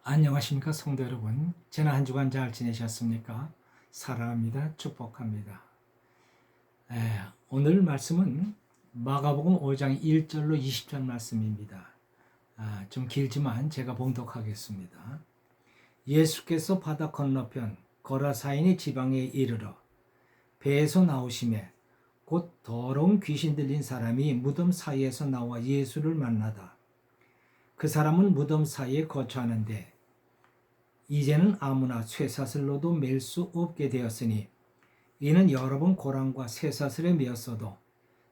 안녕하십니까 성도 여러분. 지난 한 주간 잘 지내셨습니까? 사랑합니다. 축복합니다. 오늘 말씀은 마가복음 5장 1절로 20절 말씀입니다. 좀 길지만 제가 봉독하겠습니다. 예수께서 바다 건너편 거라사인의 지방에 이르러 배에서 나오심에 곧 더러운 귀신 들린 사람이 무덤 사이에서 나와 예수를 만나다. 그 사람은 무덤 사이에 거처하는데 이제는 아무나 쇠사슬로도 맬 수 없게 되었으니 이는 여러 번 고랑과 쇠사슬에 메었어도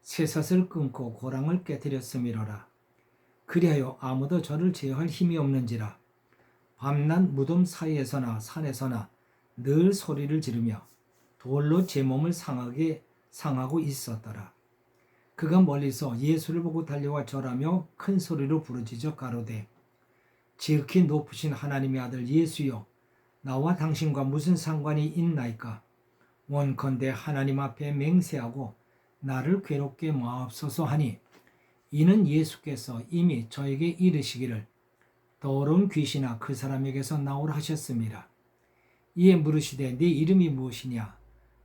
쇠사슬 끊고 고랑을 깨뜨렸음이로라. 그리하여 아무도 저를 제어할 힘이 없는지라. 밤낮 무덤 사이에서나 산에서나 늘 소리를 지르며 돌로 제 몸을 상하고 있었더라. 그가 멀리서 예수를 보고 달려와 절하며 큰 소리로 부르짖어 가로되 지극히 높으신 하나님의 아들 예수여, 나와 당신과 무슨 상관이 있나이까? 원컨대 하나님 앞에 맹세하고 나를 괴롭게 마옵소서 하니, 이는 예수께서 이미 저에게 이르시기를 더러운 귀신아 그 사람에게서 나오라 하셨습니다. 이에 물으시되 네 이름이 무엇이냐?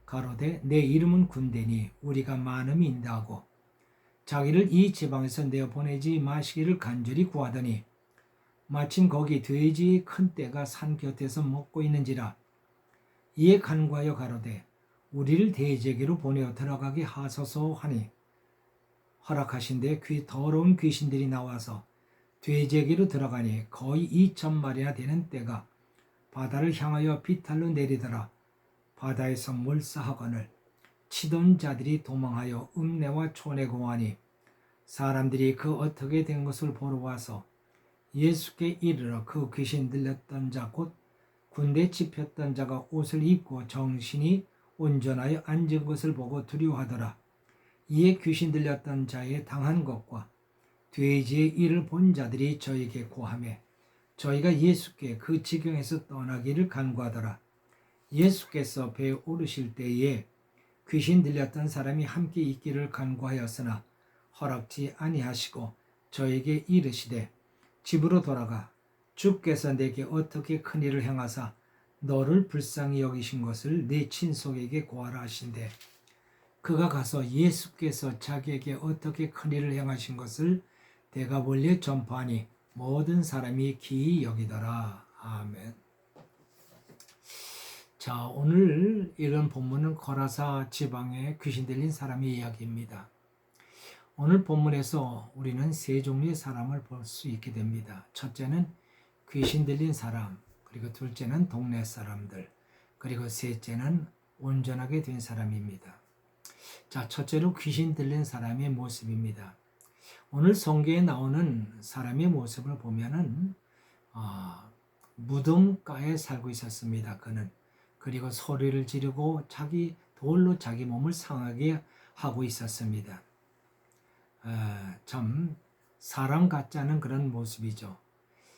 가로되 내 이름은 군대니 우리가 많음인다 하고 자기를 이 지방에서 내어 보내지 마시기를 간절히 구하더니 마침 거기 돼지의 큰 떼가 산 곁에서 먹고 있는지라. 이에 간구하여 가로되 우리를 돼지에게로 보내어 들어가게 하소서 하니 허락하신데 더러운 귀신들이 나와서 돼지에게로 들어가니 거의 2,000마리나 되는 떼가 바다를 향하여 비탈로 내리더라. 바다에서 몰사하거늘 치던 자들이 도망하여 읍내와 촌에 공하니 사람들이 그 어떻게 된 것을 보러 와서 예수께 이르러 그 귀신 들렸던 자 곧 군대 집혔던 자가 옷을 입고 정신이 온전하여 앉은 것을 보고 두려워하더라. 이에 귀신 들렸던 자의 당한 것과 돼지의 일을 본 자들이 저에게 고하매 저희가 예수께 그 지경에서 떠나기를 간구하더라. 예수께서 배에 오르실 때에 귀신 들렸던 사람이 함께 있기를 간구하였으나 허락지 아니하시고 저에게 이르시되 집으로 돌아가 주께서 내게 어떻게 큰 일을 행하사 너를 불쌍히 여기신 것을 네 친속에게 고하라 하신대. 그가 가서 예수께서 자기에게 어떻게 큰 일을 행하신 것을 대가볼리에 전파하니 모든 사람이 기이 여기더라. 아멘. 자, 오늘 이런 본문은 거라사 지방에 귀신 들린 사람의 이야기입니다. 오늘 본문에서 우리는 세 종류의 사람을 볼 수 있게 됩니다. 첫째는 귀신 들린 사람, 그리고 둘째는 동네 사람들, 그리고 셋째는 온전하게 된 사람입니다. 자, 첫째로 귀신 들린 사람의 모습입니다. 오늘 성경에 나오는 사람의 모습을 보면은 무덤가에 살고 있었습니다. 그는 그리고 소리를 지르고 돌로 자기 몸을 상하게 하고 있었습니다. 참 사람 같지 않은 그런 모습이죠.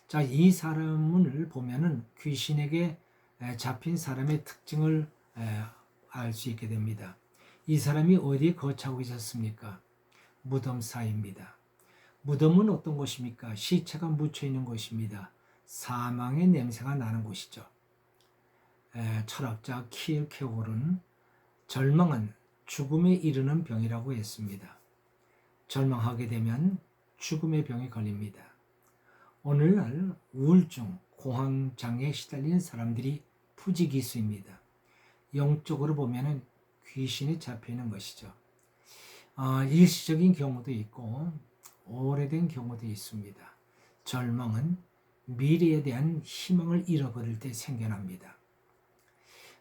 자, 이 사람을 보면은 귀신에게 잡힌 사람의 특징을 알 수 있게 됩니다. 이 사람이 어디에 거처하고 있었습니까? 무덤 사이입니다. 무덤은 어떤 곳입니까? 시체가 묻혀 있는 곳입니다. 사망의 냄새가 나는 곳이죠. 철학자 키르케고르는 절망은 죽음에 이르는 병이라고 했습니다. 절망하게 되면 죽음의 병에 걸립니다. 오늘날 우울증, 공황장애에 시달리는 사람들이 부지기수입니다. 영적으로 보면 귀신이 잡히는 것이죠. 일시적인 경우도 있고 오래된 경우도 있습니다. 절망은 미래에 대한 희망을 잃어버릴 때 생겨납니다.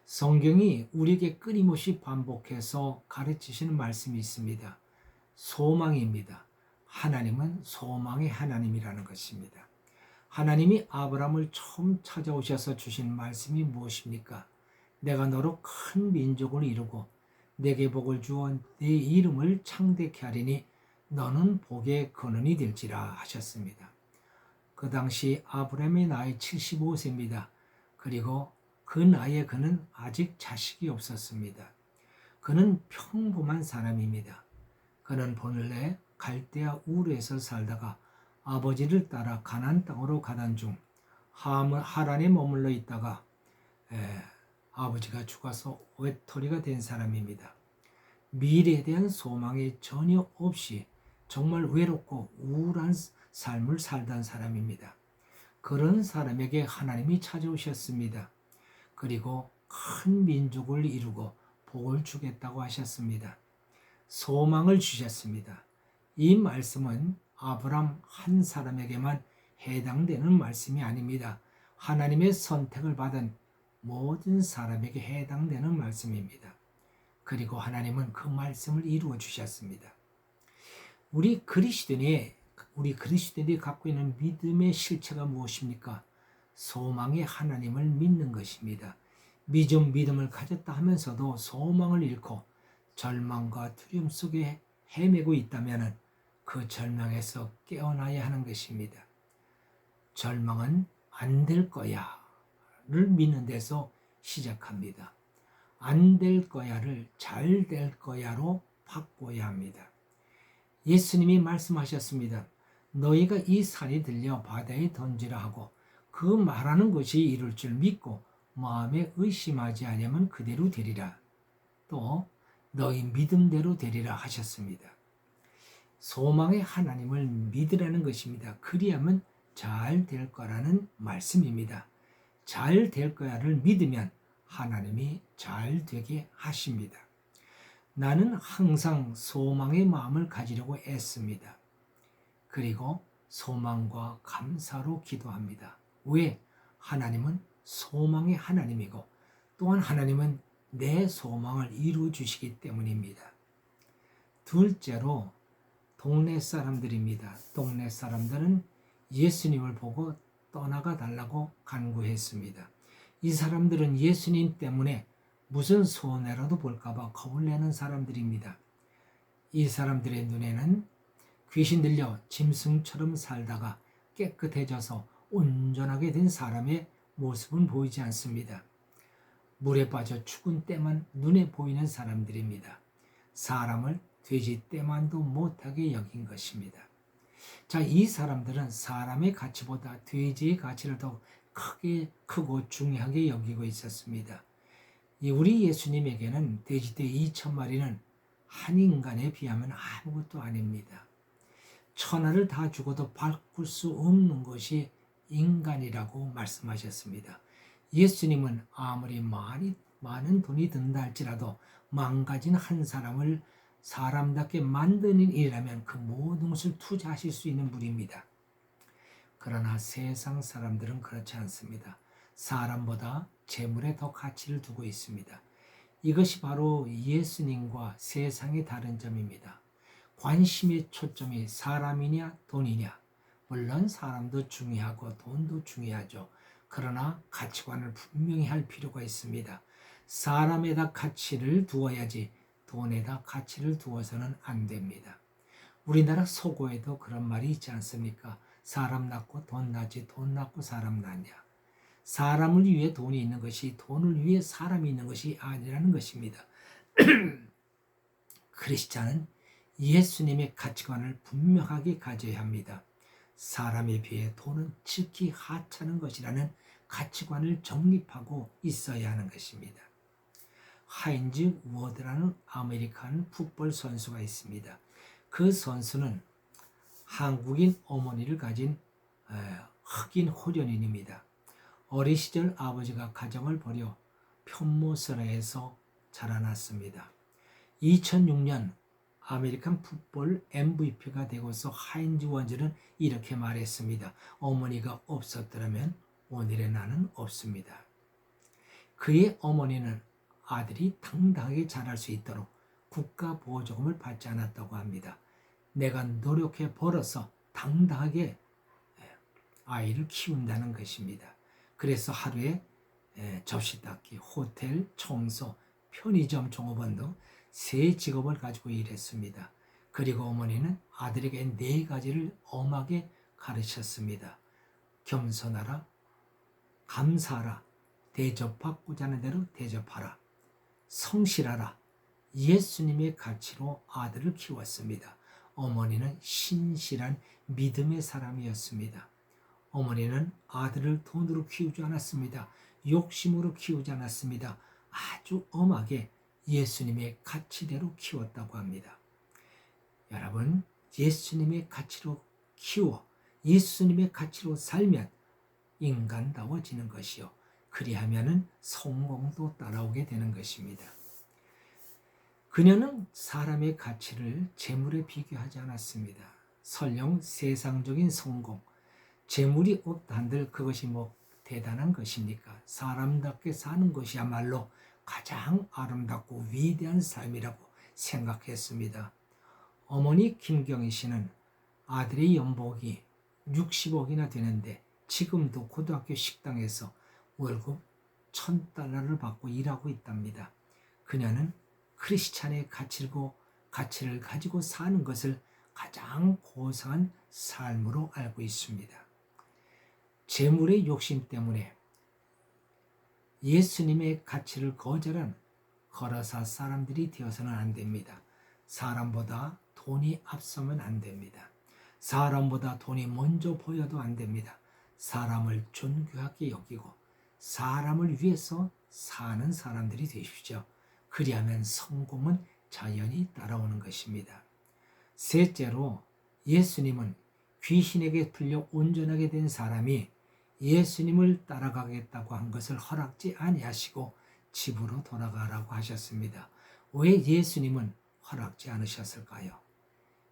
성경이 우리에게 끊임없이 반복해서 가르치시는 말씀이 있습니다. 소망입니다. 하나님은 소망의 하나님이라는 것입니다. 하나님이 아브라함을 처음 찾아오셔서 주신 말씀이 무엇입니까? 내가 너로 큰 민족을 이루고 내게 복을 주어 네 이름을 창대케 하리니 너는 복의 근원이 될지라 하셨습니다. 그 당시 아브라함의 나이 75세입니다. 그리고 그 나이에 그는 아직 자식이 없었습니다. 그는 평범한 사람입니다. 그는 본래 갈대아 우르에서 살다가 아버지를 따라 가나안 땅으로 가던 중 하란에 머물러 있다가 아버지가 죽어서 외톨이가 된 사람입니다. 미래에 대한 소망이 전혀 없이 정말 외롭고 우울한 삶을 살던 사람입니다. 그런 사람에게 하나님이 찾아오셨습니다. 그리고 큰 민족을 이루고 복을 주겠다고 하셨습니다. 소망을 주셨습니다. 이 말씀은 아브람 한 사람에게만 해당되는 말씀이 아닙니다. 하나님의 선택을 받은 모든 사람에게 해당되는 말씀입니다. 그리고 하나님은 그 말씀을 이루어 주셨습니다. 우리 그리스도인이 갖고 있는 믿음의 실체가 무엇입니까? 소망의 하나님을 믿는 것입니다. 믿음을 가졌다 하면서도 소망을 잃고 절망과 두려움 속에 헤매고 있다면 그 절망에서 깨어나야 하는 것입니다. 절망은 안 될 거야를 믿는 데서 시작합니다. 안 될 거야를 잘 될 거야로 바꿔야 합니다. 예수님이 말씀하셨습니다. 너희가 이 산이 들려 바다에 던지라 하고 그 말하는 것이 이룰 줄 믿고 마음에 의심하지 않으면 그대로 되리라. 또 너희 믿음대로 되리라 하셨습니다. 소망의 하나님을 믿으라는 것입니다. 그리하면 잘 될 거라는 말씀입니다. 잘 될 거야를 믿으면 하나님이 잘 되게 하십니다. 나는 항상 소망의 마음을 가지려고 애씁니다. 그리고 소망과 감사로 기도합니다. 왜? 하나님은 소망의 하나님이고 또한 하나님은 내 소망을 이루어 주시기 때문입니다. 둘째로 동네 사람들입니다. 동네 사람들은 예수님을 보고 떠나가 달라고 간구했습니다. 이 사람들은 예수님 때문에 무슨 손해라도 볼까봐 겁을 내는 사람들입니다. 이 사람들의 눈에는 귀신 들려 짐승처럼 살다가 깨끗해져서 온전하게 된 사람의 모습은 보이지 않습니다. 물에 빠져 죽은 때만 눈에 보이는 사람들입니다. 사람을 돼지 때만도 못하게 여긴 것입니다. 자, 이 사람들은 사람의 가치보다 돼지의 가치를 더 크고 중요하게 여기고 있었습니다. 우리 예수님에게는 돼지떼 2,000마리는 한 인간에 비하면 아무것도 아닙니다. 천하를 다 죽어도 바꿀 수 없는 것이 인간이라고 말씀하셨습니다. 예수님은 아무리 많은 돈이 든다 할지라도 망가진 한 사람을 사람답게 만드는 일이라면 그 모든 것을 투자하실 수 있는 분입니다. 그러나 세상 사람들은 그렇지 않습니다. 사람보다 재물에 더 가치를 두고 있습니다. 이것이 바로 예수님과 세상의 다른 점입니다. 관심의 초점이 사람이냐 돈이냐. 물론 사람도 중요하고 돈도 중요하죠. 그러나 가치관을 분명히 할 필요가 있습니다. 사람에다 가치를 두어야지 돈에다 가치를 두어서는 안 됩니다. 우리나라 서구에도 그런 말이 있지 않습니까? 사람 낳고 돈 낳지 돈 낳고 사람 낳냐. 사람을 위해 돈이 있는 것이 돈을 위해 사람이 있는 것이 아니라는 것입니다. 크리스찬은 예수님의 가치관을 분명하게 가져야 합니다. 사람에 비해 돈은 지극히 하찮은 것이라는 가치관을 정립하고 있어야 하는 것입니다. 하인즈 워드라는 아메리칸 풋볼 선수가 있습니다. 그 선수는 한국인 어머니를 가진 흑인 호련인입니다. 어린 시절 아버지가 가정을 버려 편모설에서 자라났습니다. 2006년 아메리칸 풋볼 MVP가 되고서 하인즈 원즈는 이렇게 말했습니다. 어머니가 없었더라면 오늘의 나는 없습니다. 그의 어머니는 아들이 당당하게 자랄 수 있도록 국가 보조금을 받지 않았다고 합니다. 내가 노력해 벌어서 당당하게 아이를 키운다는 것입니다. 그래서 하루에 접시 닦기, 호텔, 청소, 편의점 종업원 등 세 직업을 가지고 일했습니다. 그리고 어머니는 아들에게 4가지를 엄하게 가르쳤습니다. 겸손하라, 감사하라, 대접받고자 하는 대로 대접하라, 성실하라. 예수님의 가치로 아들을 키웠습니다. 어머니는 신실한 믿음의 사람이었습니다. 어머니는 아들을 돈으로 키우지 않았습니다. 욕심으로 키우지 않았습니다. 아주 엄하게 예수님의 가치대로 키웠다고 합니다. 여러분, 예수님의 가치로 키워 예수님의 가치로 살면 인간다워지는 것이요. 그리하면은 성공도 따라오게 되는 것입니다. 그녀는 사람의 가치를 재물에 비교하지 않았습니다. 설령 세상적인 성공, 재물이 없다한들 그것이 뭐 대단한 것입니까? 사람답게 사는 것이야말로 가장 아름답고 위대한 삶이라고 생각했습니다. 어머니 김경희 씨는 아들의 연봉이 60억이나 되는데 지금도 고등학교 식당에서 월급 1,000달러를 받고 일하고 있답니다. 그녀는 크리스찬의 가치를 가지고 사는 것을 가장 고상한 삶으로 알고 있습니다. 재물의 욕심 때문에 예수님의 가치를 거절한 거라사 사람들이 되어서는 안 됩니다. 사람보다 돈이 앞서면 안 됩니다. 사람보다 돈이 먼저 보여도 안 됩니다. 사람을 존귀하게 여기고 사람을 위해서 사는 사람들이 되십시오. 그리하면 성공은 자연히 따라오는 것입니다. 셋째로, 예수님은 귀신에게 풀려 온전하게 된 사람이 예수님을 따라가겠다고 한 것을 허락지 아니하시고 집으로 돌아가라고 하셨습니다. 왜 예수님은 허락지 않으셨을까요?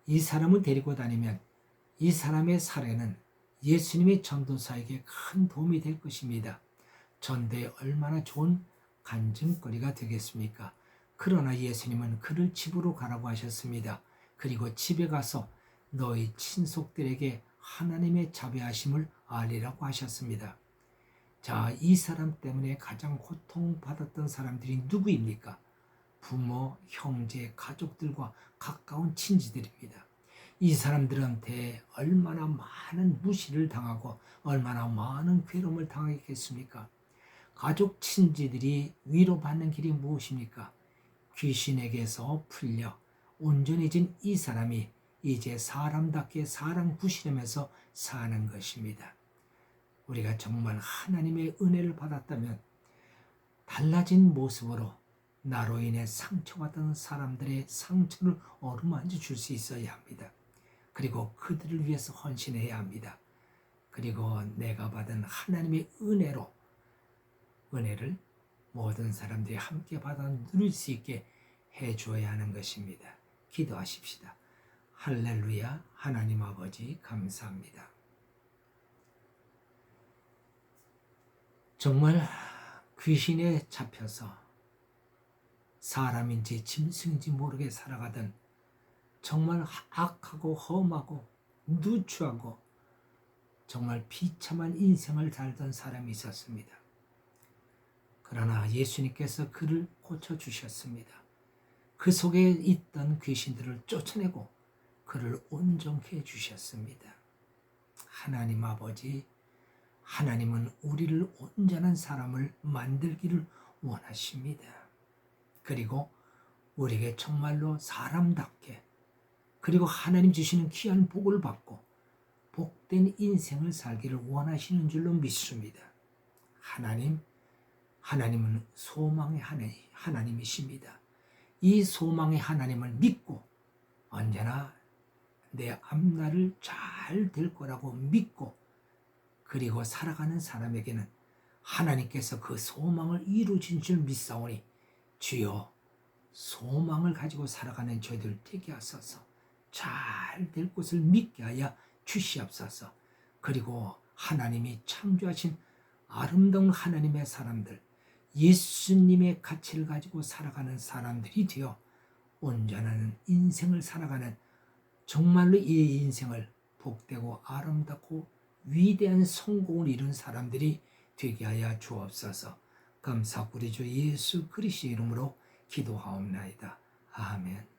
이 사람을 데리고 다니면 이 사람의 사례는 예수님의 전도사에게 큰 도움이 될 것입니다. 전도에 얼마나 좋은 간증거리가 되겠습니까? 그러나 예수님은 그를 집으로 가라고 하셨습니다. 그리고 집에 가서 너희 친속들에게 하나님의 자비하심을 알리라고 하셨습니다. 자, 이 사람 때문에 가장 고통받았던 사람들이 누구입니까? 부모, 형제, 가족들과 가까운 친지들입니다. 이 사람들한테 얼마나 많은 무시를 당하고 얼마나 많은 괴로움을 당했겠습니까? 가족, 친지들이 위로받는 길이 무엇입니까? 귀신에게서 풀려 온전해진 이 사람이 이제 사람답게 사람 구실하면서 사는 것입니다. 우리가 정말 하나님의 은혜를 받았다면 달라진 모습으로 나로 인해 상처받은 사람들의 상처를 어루만져 줄 수 있어야 합니다. 그리고 그들을 위해서 헌신해야 합니다. 그리고 내가 받은 하나님의 은혜를 모든 사람들이 함께 받아 누릴 수 있게 해주어야 하는 것입니다. 기도하십시다. 할렐루야. 하나님 아버지 감사합니다. 정말 귀신에 잡혀서 사람인지 짐승인지 모르게 살아가던 정말 악하고 험하고 누추하고 정말 비참한 인생을 살던 사람이 있었습니다. 그러나 예수님께서 그를 고쳐주셨습니다. 그 속에 있던 귀신들을 쫓아내고 그를 온전케 해주셨습니다. 하나님 아버지, 하나님은 우리를 온전한 사람을 만들기를 원하십니다. 그리고 우리에게 정말로 사람답게 그리고 하나님 주시는 귀한 복을 받고 복된 인생을 살기를 원하시는 줄로 믿습니다. 하나님은 소망의 하나님이십니다. 이 소망의 하나님을 믿고 언제나 내 앞날을 잘 될 거라고 믿고 그리고 살아가는 사람에게는 하나님께서 그 소망을 이루신 줄 믿사오니 주여 소망을 가지고 살아가는 저희들 되게 하소서. 잘 될 것을 믿게 하여 주시옵소서. 그리고 하나님이 창조하신 아름다운 하나님의 사람들, 예수님의 가치를 가지고 살아가는 사람들이 되어 온전한 인생을 살아가는 정말로 이 인생을 복되고 아름답고 위대한 성공을 이룬 사람들이 되게 하여 주옵소서. 감사하고 우리 주 예수 그리스도의 이름으로 기도하옵나이다. 아멘.